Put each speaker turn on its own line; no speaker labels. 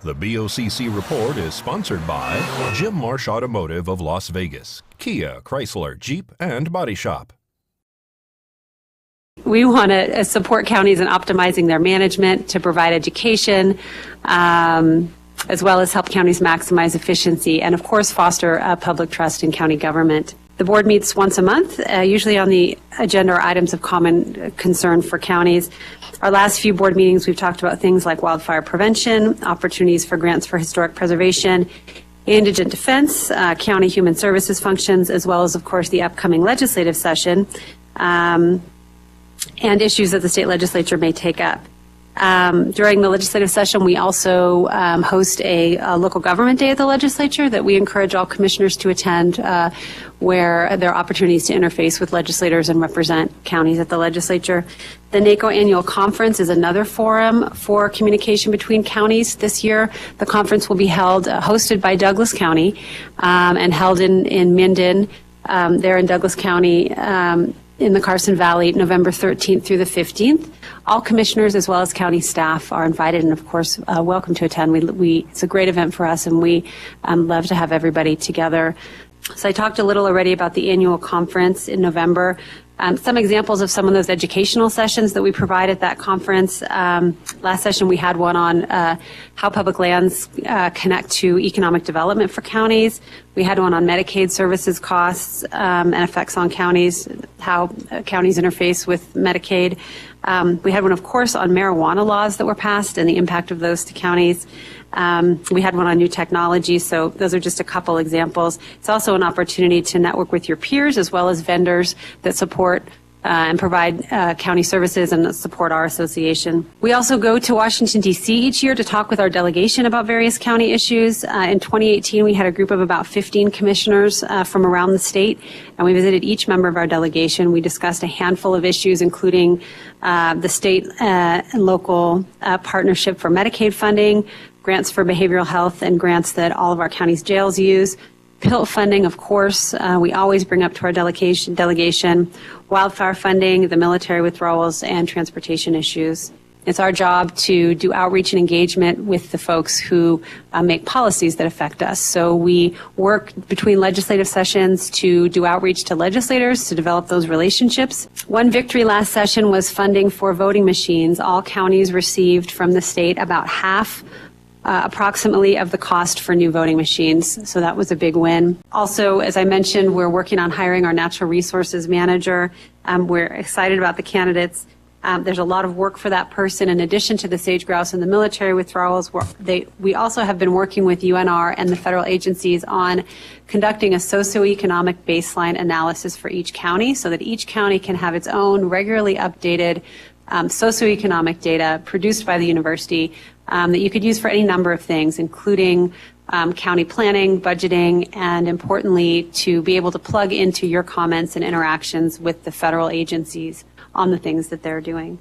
The BOCC report is sponsored by Jim Marsh Automotive of Las Vegas, Kia, Chrysler, Jeep, and Body Shop.
We want to support counties in optimizing their management to provide education, as well as help counties maximize efficiency and, of course, foster public trust in county government. The board meets once a month, usually on the agenda are items of common concern for counties. Our last few board meetings, we've talked about things like wildfire prevention, opportunities for grants for historic preservation, indigent defense, county human services functions, as well as, of course, the upcoming legislative session, and issues that the state legislature may take up. During the legislative session, we also host a local government day at the legislature that we encourage all commissioners to attend, where there are opportunities to interface with legislators and represent counties at the legislature. The NACO annual conference is another forum for communication between counties. This year, the conference will be held, hosted by Douglas County, and held in Minden, there in Douglas County, in the Carson Valley, November 13th through the 15th. All commissioners as well as county staff are invited and, of course, welcome to attend. It's a great event for us, and we love to have everybody together. So I talked a little already about the annual conference in November. Some examples of some of those educational sessions that we provide at that conference. Last session we had one on how public lands connect to economic development for counties. We had one on Medicaid services costs and effects on counties, how counties interface with Medicaid. We had one, of course, on marijuana laws that were passed and the impact of those to counties. We had one on new technology, so those are just a couple examples. It's also an opportunity to network with your peers as well as vendors that support and provide county services and support our association. We also go to Washington, D.C. each year to talk with our delegation about various county issues. In 2018, we had a group of about 15 commissioners from around the state, and we visited each member of our delegation. We discussed a handful of issues, including the state and local partnership for Medicaid funding, grants for behavioral health, and grants that all of our county's jails use. PILT funding, of course, we always bring up to our delegation, wildfire funding, the military withdrawals, and transportation issues. It's our job to do outreach and engagement with the folks who make policies that affect us. So we work between legislative sessions to do outreach to legislators to develop those relationships. One victory last session was funding for voting machines. All counties received from the state about half approximately of the cost for new voting machines. So that was a big win. Also, as I mentioned, we're working on hiring our natural resources manager. We're excited about the candidates. There's a lot of work for that person. In addition to the sage grouse and the military withdrawals, we also have been working with UNR and the federal agencies on conducting a socioeconomic baseline analysis for each county so that each county can have its own regularly updated socioeconomic data produced by the university that you could use for any number of things, including county planning, budgeting, and importantly, to be able to plug into your comments and interactions with the federal agencies on the things that they're doing.